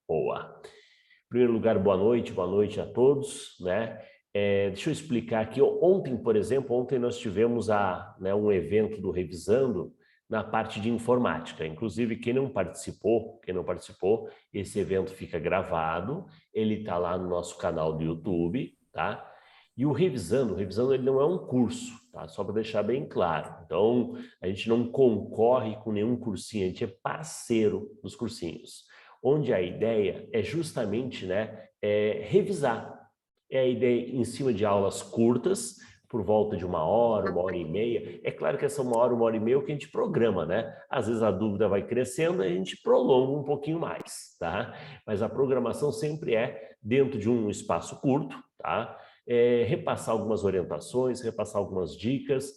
Boa. Em primeiro lugar, boa noite a todos, né? Deixa eu explicar aqui. Ontem, por exemplo, ontem nós tivemos um evento do Revisando na parte de informática. Inclusive, quem não participou, esse evento fica gravado, ele está lá no nosso canal do YouTube, tá? E o Revisando ele não é um curso, tá? Só para deixar bem claro. Então, a gente não concorre com nenhum cursinho, a gente é parceiro dos cursinhos. Onde a ideia é justamente, né, revisar. É a ideia em cima de aulas curtas, por volta de uma hora e meia. É claro que essa uma hora e meia é o que a gente programa, né? Às vezes a dúvida vai crescendo e a gente prolonga um pouquinho mais, tá? Mas a programação sempre é dentro de um espaço curto, tá? Repassar algumas orientações, repassar algumas dicas,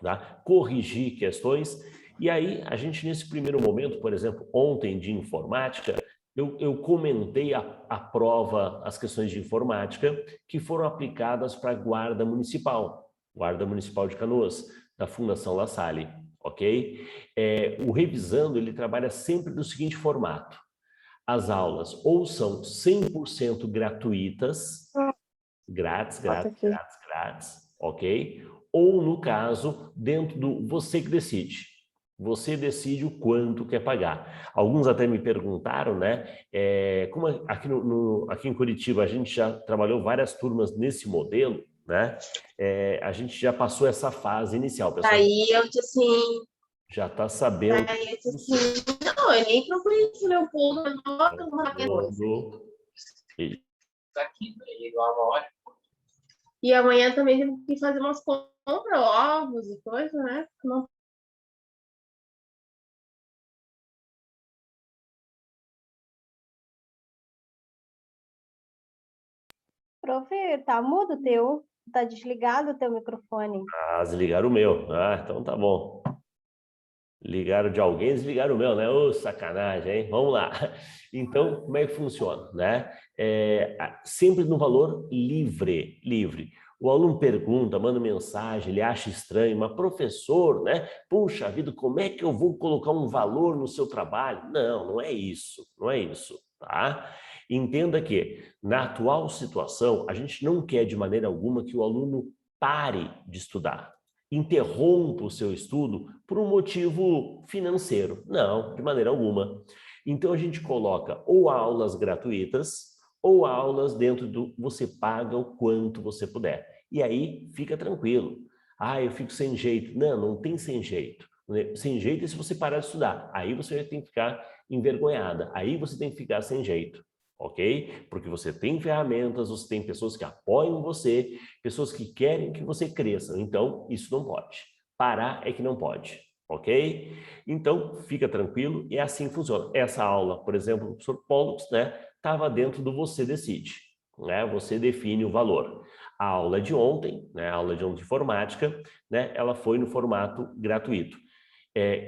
tá? Corrigir questões. E aí, a gente, nesse primeiro momento, por exemplo, ontem de informática, eu comentei a prova, as questões de informática que foram aplicadas para a Guarda Municipal de Canoas, da Fundação La Salle, ok? O Revisando, ele trabalha sempre do seguinte formato: as aulas ou são 100% gratuitas, grátis, ok? Ou, no caso, dentro do você que decide. Você decide o quanto quer pagar. Alguns até me perguntaram, né? Como aqui em Curitiba a gente já trabalhou várias turmas nesse modelo, né? A gente já passou essa fase inicial, pessoal. Aí eu disse assim. Já está sabendo. Aí eu disse assim, não, eu nem procurei isso, Leopoldo, nota uma coisa. Aqui, igual uma hora. E amanhã também tem que fazer umas compras, ovos e coisa, né? Não. Prof, tá mudo o teu? Tá desligado o teu microfone? Ah, desligaram o meu. Ah, então tá bom. Ligaram de alguém, desligaram o meu, né? Ô, sacanagem, hein? Vamos lá. Então, como é que funciona, né? Sempre no valor livre. O aluno pergunta, manda mensagem, ele acha estranho, mas professor, né? Puxa vida, como é que eu vou colocar um valor no seu trabalho? Não, não é isso, tá? Entenda que, na atual situação, a gente não quer de maneira alguma que o aluno pare de estudar, interrompa o seu estudo por um motivo financeiro. Não, de maneira alguma. Então, a gente coloca ou aulas gratuitas ou aulas dentro do você paga o quanto você puder. E aí, fica tranquilo. Ah, eu fico sem jeito. Não, não tem sem jeito. Sem jeito é se você parar de estudar. Aí você vai ter que ficar envergonhada. Aí você tem que ficar sem jeito. Ok? Porque você tem ferramentas, você tem pessoas que apoiam você, pessoas que querem que você cresça. Então, isso não pode. Parar é que não pode. Ok? Então, fica tranquilo e é assim que funciona. Essa aula, por exemplo, do professor Pollux, né, estava dentro do Você Decide. Né? Você define o valor. A aula de ontem, né, a aula de ontem de informática, né, ela foi no formato gratuito.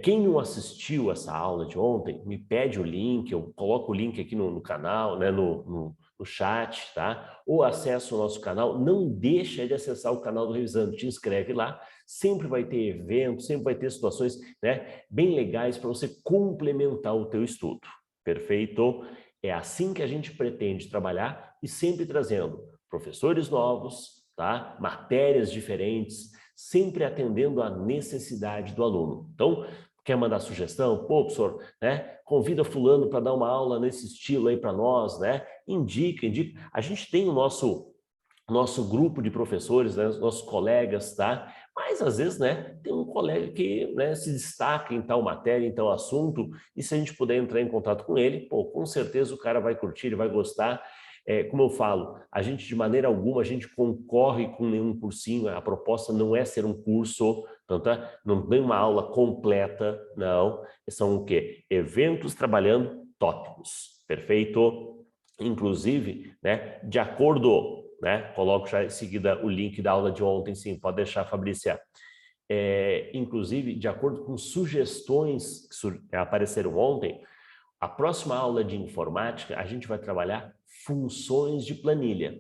Quem não assistiu essa aula de ontem, me pede o link, eu coloco o link aqui no canal, né, no chat, tá? Ou acessa o nosso canal, não deixa de acessar o canal do Revisando, te inscreve lá, sempre vai ter eventos, sempre vai ter situações, né, bem legais para você complementar o teu estudo, perfeito? É assim que a gente pretende trabalhar e sempre trazendo professores novos, tá? Matérias diferentes, sempre atendendo à necessidade do aluno. Então, quer mandar sugestão? Pô, professor, né? Convida fulano para dar uma aula nesse estilo aí para nós, né? Indica. A gente tem o nosso grupo de professores, né? Os nossos colegas, tá? Mas, às vezes, né, tem um colega que, né, se destaca em tal matéria, em tal assunto, e se a gente puder entrar em contato com ele, pô, com certeza o cara vai curtir, ele vai gostar. Como eu falo, a gente, de maneira alguma, a gente concorre com nenhum cursinho, a proposta não é ser um curso, não tem uma aula completa, não. São o quê? Eventos trabalhando tópicos, perfeito? Inclusive, né, de acordo, né, coloco já em seguida o link da aula de ontem, sim, pode deixar, Fabrícia. Inclusive, de acordo com sugestões que apareceram ontem, a próxima aula de informática, a gente vai trabalhar funções de planilha.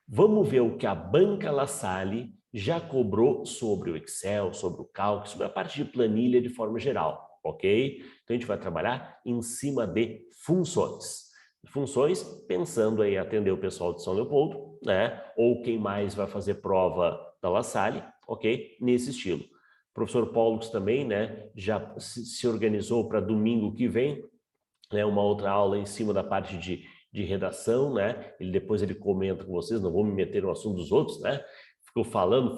Vamos ver o que a Banca La Salle já cobrou sobre o Excel, sobre o cálculo, sobre a parte de planilha de forma geral, ok? Então, a gente vai trabalhar em cima de funções. funções, pensando em atender o pessoal de São Leopoldo, né? Ou quem mais vai fazer prova da La Salle, ok? Nesse estilo. O professor Pollux também, né? Já se organizou para domingo que vem, né? Uma outra aula em cima da parte de redação, né? Depois ele comenta com vocês, não vou me meter no assunto dos outros, né? Ficou falando,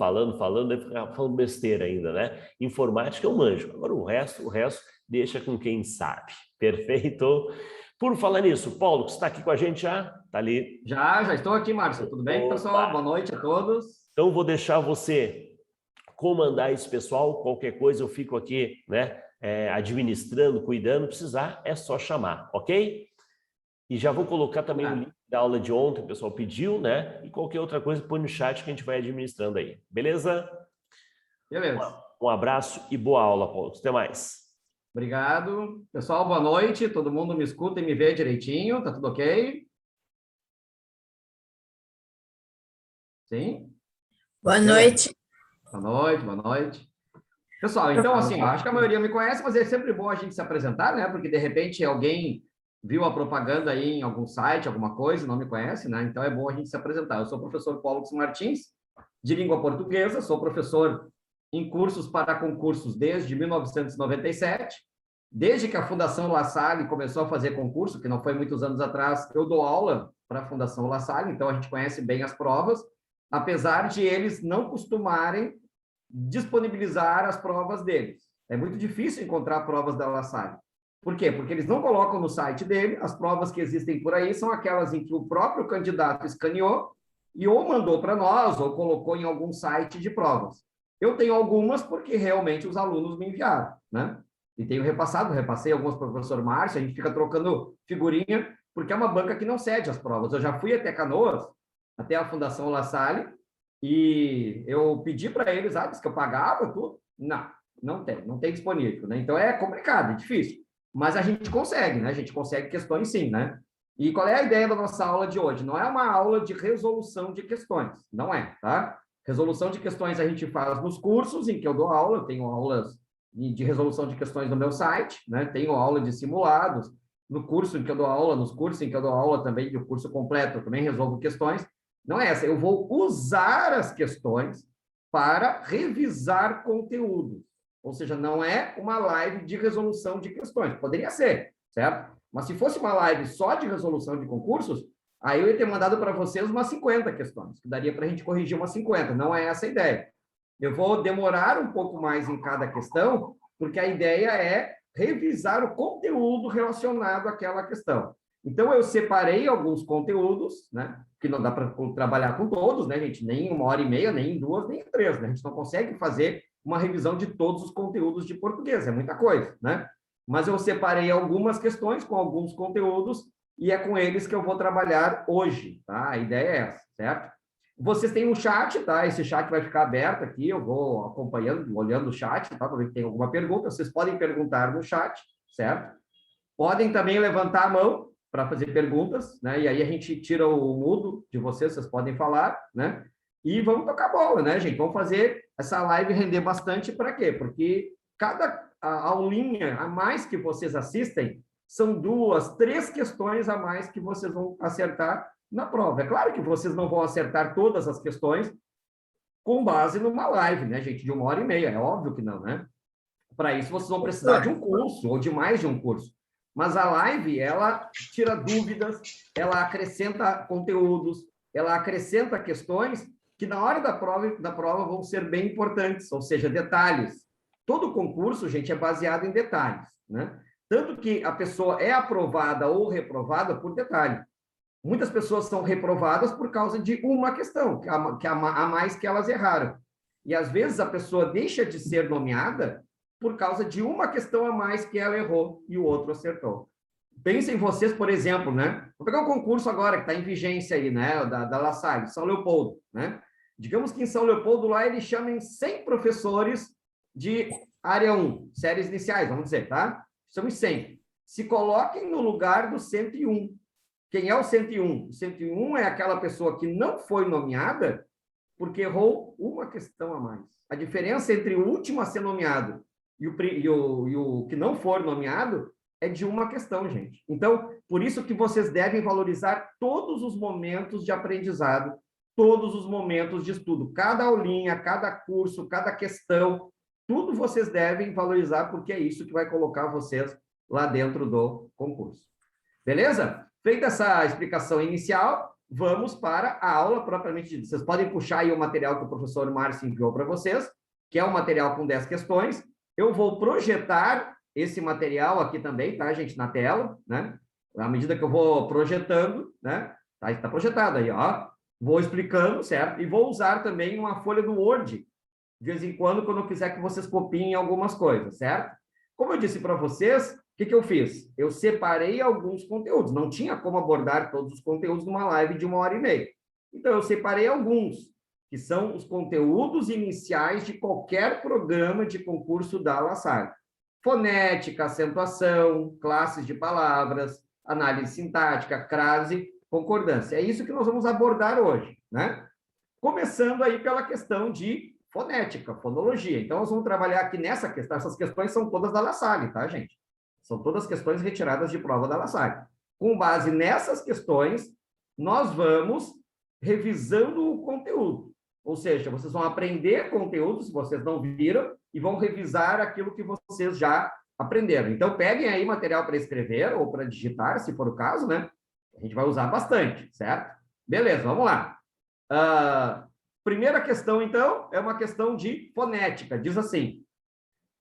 daí ficava falando besteira ainda, né? Informática eu manjo, agora o resto deixa com quem sabe. Perfeito? Por falar nisso, Paulo, você está aqui com a gente já? Está ali. Já estou aqui, Márcio. Tudo bem, pessoal? Boa noite a todos. Então, vou deixar você comandar esse pessoal. Qualquer coisa eu fico aqui, né? Administrando, cuidando. Precisar, é só chamar, ok? E já vou colocar também o link da aula de ontem, o pessoal pediu, né? E qualquer outra coisa, põe no chat que a gente vai administrando aí. Beleza? Beleza. Um abraço e boa aula, Paulo. Até mais. Obrigado. Pessoal, boa noite. Todo mundo me escuta e me vê direitinho. Tá tudo ok? Sim? Boa noite. Boa noite, boa noite. Pessoal, então, assim, acho que a maioria me conhece, mas é sempre bom a gente se apresentar, né? Porque, de repente, alguém viu a propaganda aí em algum site, alguma coisa, não me conhece, né? Então, é bom a gente se apresentar. Eu sou o professor Pollux Martins, de língua portuguesa, sou professor em cursos para concursos desde 1997. Desde que a Fundação La Salle começou a fazer concurso, que não foi muitos anos atrás, eu dou aula para a Fundação La Salle, então a gente conhece bem as provas, apesar de eles não costumarem disponibilizar as provas deles. É muito difícil encontrar provas da La Salle. Por quê? Porque eles não colocam no site dele, as provas que existem por aí são aquelas em que o próprio candidato escaneou e ou mandou para nós, ou colocou em algum site de provas. Eu tenho algumas porque realmente os alunos me enviaram, né? E tenho repassei algumas para o professor Márcio, a gente fica trocando figurinha, porque é uma banca que não cede as provas. Eu já fui até Canoas, até a Fundação La Salle, e eu pedi para eles, disse que eu pagava tudo. Não tem disponível, né? Então é complicado, é difícil. Mas a gente consegue, né? A gente consegue questões sim, né? E qual é a ideia da nossa aula de hoje? Não é uma aula de resolução de questões, não é, tá? Resolução de questões a gente faz nos cursos em que eu dou aula, eu tenho aulas de resolução de questões no meu site, né? Tenho aula de simulados, no curso em que eu dou aula, nos cursos em que eu dou aula também, do curso completo, eu também resolvo questões. Não é essa, eu vou usar as questões para revisar conteúdo. Ou seja, não é uma live de resolução de questões. Poderia ser, certo? Mas se fosse uma live só de resolução de concursos, aí eu ia ter mandado para vocês umas 50 questões, que daria para a gente corrigir umas 50. Não é essa a ideia. Eu vou demorar um pouco mais em cada questão, porque a ideia é revisar o conteúdo relacionado àquela questão. Então, eu separei alguns conteúdos, né? Que não dá para trabalhar com todos, né, gente? Nem em 1h30, nem em 2, nem em 3, né? A gente não consegue fazer uma revisão de todos os conteúdos de português, é muita coisa, né? Mas eu separei algumas questões com alguns conteúdos e é com eles que eu vou trabalhar hoje, tá? A ideia é essa, certo? Vocês têm um chat, tá? Esse chat vai ficar aberto aqui, eu vou acompanhando, olhando o chat, tá? Para ver se tem alguma pergunta. Vocês podem perguntar no chat, certo? Podem também levantar a mão para fazer perguntas, né? E aí a gente tira o mudo de vocês podem falar, né? E vamos tocar a bola, né, gente? Vamos fazer essa live render bastante para quê? Porque cada aulinha a mais que vocês assistem são 2, 3 questões a mais que vocês vão acertar na prova. É claro que vocês não vão acertar todas as questões com base numa live, né, gente, de 1h30. É óbvio que não, né? Para isso, vocês vão precisar de um curso ou de mais de um curso. Mas a live, ela tira dúvidas, ela acrescenta conteúdos, ela acrescenta questões que na hora da prova vão ser bem importantes, ou seja, detalhes. Todo concurso, gente, é baseado em detalhes, né? Tanto que a pessoa é aprovada ou reprovada por detalhe. Muitas pessoas são reprovadas por causa de uma questão, a mais que elas erraram. E, às vezes, a pessoa deixa de ser nomeada por causa de uma questão a mais que ela errou e o outro acertou. Pensem vocês, por exemplo, né? Vou pegar um concurso agora que está em vigência aí, né? Da La Salle, São Leopoldo, né? Digamos que em São Leopoldo lá eles chamem 100 professores de área 1, séries iniciais, vamos dizer, tá? São os 100. Se coloquem no lugar do 101. Quem é o 101? O 101 é aquela pessoa que não foi nomeada porque errou uma questão a mais. A diferença entre o último a ser nomeado e o que não for nomeado é de uma questão, gente. Então, por isso que vocês devem valorizar todos os momentos de aprendizado, todos os momentos de estudo. Cada aulinha, cada curso, cada questão, tudo vocês devem valorizar, porque é isso que vai colocar vocês lá dentro do concurso. Beleza? Feita essa explicação inicial, vamos para a aula propriamente dita. Vocês podem puxar aí o material que o professor Márcio enviou para vocês, que é um material com 10 questões. Eu vou projetar esse material aqui também, tá, gente, na tela, né? À medida que eu vou projetando, né? Tá projetado aí, ó. Vou explicando, certo? E vou usar também uma folha do Word, de vez em quando eu quiser que vocês copiem algumas coisas, certo? Como eu disse para vocês, o que eu fiz? Eu separei alguns conteúdos. Não tinha como abordar todos os conteúdos numa live de 1h30. Então, eu separei alguns, que são os conteúdos iniciais de qualquer programa de concurso da La Salle. Fonética, acentuação, classes de palavras, análise sintática, crase, concordância. É isso que nós vamos abordar hoje, né? Começando aí pela questão de fonética, fonologia. Então, nós vamos trabalhar aqui nessa questão. Essas questões são todas da La Salle, tá, gente? São todas questões retiradas de prova da La Salle. Com base nessas questões, nós vamos revisando o conteúdo. Ou seja, vocês vão aprender conteúdo, se vocês não viram, e vão revisar aquilo que vocês já aprenderam. Então, peguem aí material para escrever ou para digitar, se for o caso, né? A gente vai usar bastante, certo? Beleza, vamos lá. Primeira questão, então, é uma questão de fonética. Diz assim: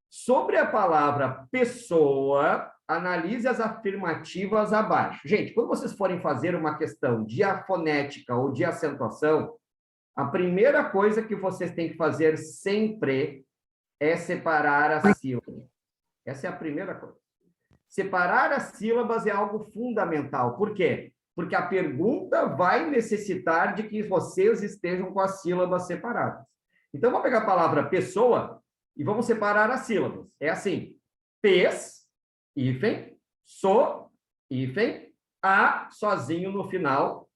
sobre a palavra pessoa, analise as afirmativas abaixo. Gente, quando vocês forem fazer uma questão de fonética ou de acentuação, a primeira coisa que vocês têm que fazer sempre é separar as sílabas. Essa é a primeira coisa. Separar as sílabas é algo fundamental. Por quê? Porque a pergunta vai necessitar de que vocês estejam com as sílabas separadas. Então, vamos pegar a palavra pessoa e vamos separar as sílabas. É assim: pes, hífen, so, hífen, a, sozinho no final,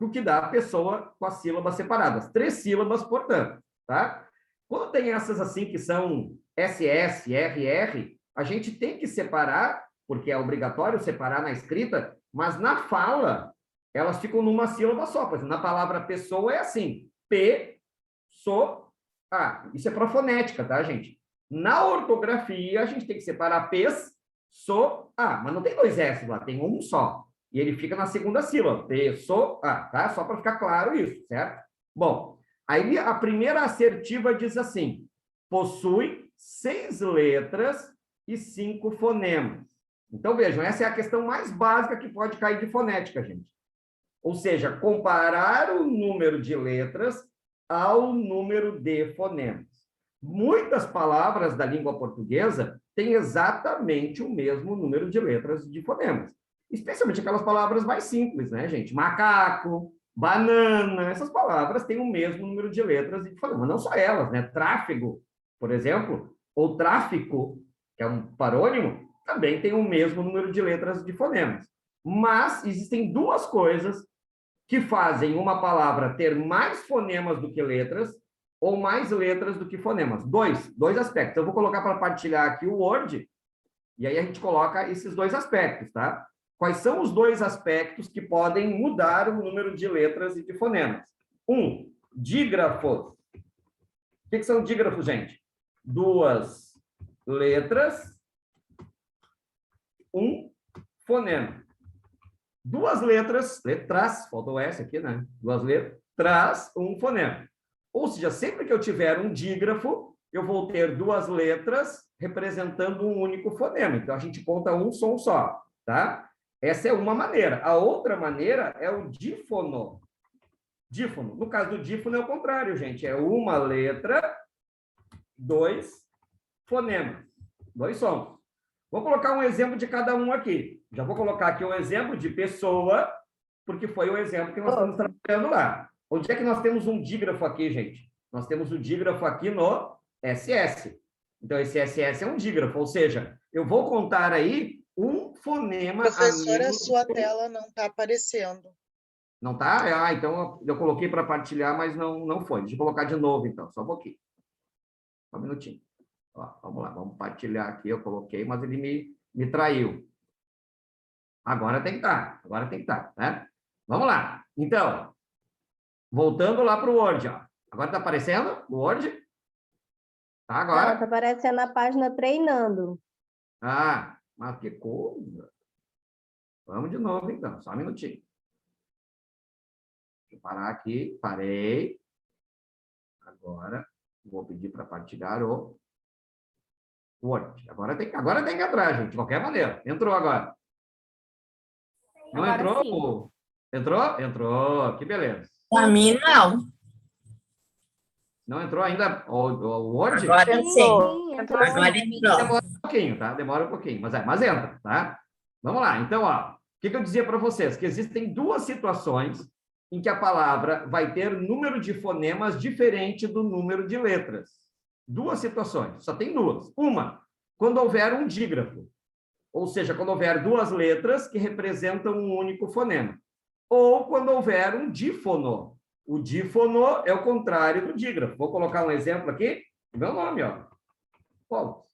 o que dá a pessoa com as sílabas separadas. 3 sílabas, portanto, tá? Quando tem essas assim que são SS, RR, a gente tem que separar, porque é obrigatório separar na escrita, mas na fala, elas ficam numa sílaba só. Por exemplo, na palavra pessoa é assim: P, so, a. Isso é para fonética, tá, gente? Na ortografia, a gente tem que separar pes, so, a. Mas não tem 2 S lá, tem um só. E ele fica na segunda sílaba, P, so, a, tá? Só para ficar claro isso, certo? Bom, aí a primeira assertiva diz assim: possui 6 letras e 5 fonemas. Então, vejam, essa é a questão mais básica que pode cair de fonética, gente. Ou seja, comparar o número de letras ao número de fonemas. Muitas palavras da língua portuguesa têm exatamente o mesmo número de letras e de fonemas. Especialmente aquelas palavras mais simples, né, gente? Macaco, banana, essas palavras têm o mesmo número de letras e de fonemas. Não só elas, né? Tráfego, por exemplo, ou tráfico, que é um parônimo, também tem o mesmo número de letras e de fonemas. Mas existem 2 coisas que fazem uma palavra ter mais fonemas do que letras ou mais letras do que fonemas. Dois aspectos. Eu vou colocar para partilhar aqui o Word, e aí a gente coloca esses 2 aspectos, tá? Quais são os 2 aspectos que podem mudar o número de letras e de fonemas? Dígrafos. O que são dígrafos, gente? 2 letras, 1 fonema. 2 letras, faltou o S aqui, né? 2 letras, 1 fonema. Ou seja, sempre que eu tiver um dígrafo, eu vou ter 2 letras representando um único fonema. Então, a gente conta um som só, tá? Essa é uma maneira. A outra maneira é o dífono. Dífono. No caso do dífono é o contrário, gente. É 1 letra, 2 fonemas. 2 sons. Vou colocar um exemplo de cada um aqui. Já vou colocar aqui um exemplo de pessoa, porque foi o exemplo que nós estamos trabalhando lá. Onde é que nós temos um dígrafo aqui, gente? Nós temos o dígrafo aqui no SS. Então, esse SS é um dígrafo, ou seja, eu vou contar aí um fonema... Professor, a sua tela não está aparecendo. Não está? Ah, então eu coloquei para partilhar, mas não foi. Deixa eu colocar de novo, então, só um pouquinho. Só um minutinho. Ó, vamos lá, vamos partilhar aqui, eu coloquei, mas ele me traiu. Agora tem que estar. Agora tem que estar, né? Vamos lá. Então, voltando lá para o Word, ó. Agora está aparecendo o Word? Tá agora? Está aparecendo a página treinando. Ah, mas que coisa. Vamos de novo, então. Só um minutinho. Deixa eu parar aqui. Parei. Agora, vou pedir para partilhar o Word. Agora tem que entrar, gente. De qualquer maneira. Entrou agora. Não Agora entrou? sim. Entrou? Entrou. Que beleza. Para mim, não. Não entrou ainda o Word? Agora sim. Entrou. Agora entrou. Demora um pouquinho, tá? Demora um pouquinho, mas entra, tá? Vamos lá. Então, ó, o que eu dizia para vocês? Que existem duas situações em que a palavra vai ter número de fonemas diferente do número de letras. Duas situações, só tem duas. Uma, quando houver um dígrafo, ou seja, quando houver duas letras que representam um único fonema. Ou quando houver um dífono. O dífono é o contrário do dígrafo. Vou colocar um exemplo aqui. O meu nome, ó. Pólux.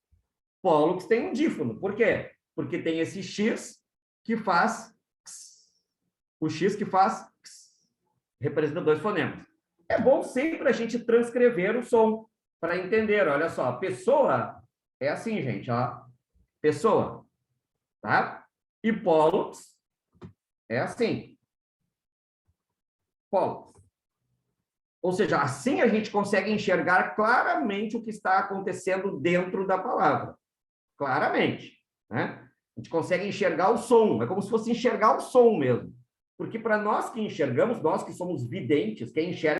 Pólux tem um dífono. Por quê? Porque tem esse X que faz X. O X que faz X. Representa dois fonemas. É bom sempre a gente transcrever o som para entender. Olha só, pessoa é assim, gente, ó. Pessoa. Tá? E Pólux é assim. Pólux. Ou seja, assim a gente consegue enxergar claramente o que está acontecendo dentro da palavra. Claramente. Né? A gente consegue enxergar o som. É como se fosse enxergar o som mesmo. Porque para nós que enxergamos, nós que somos videntes, quem enxerga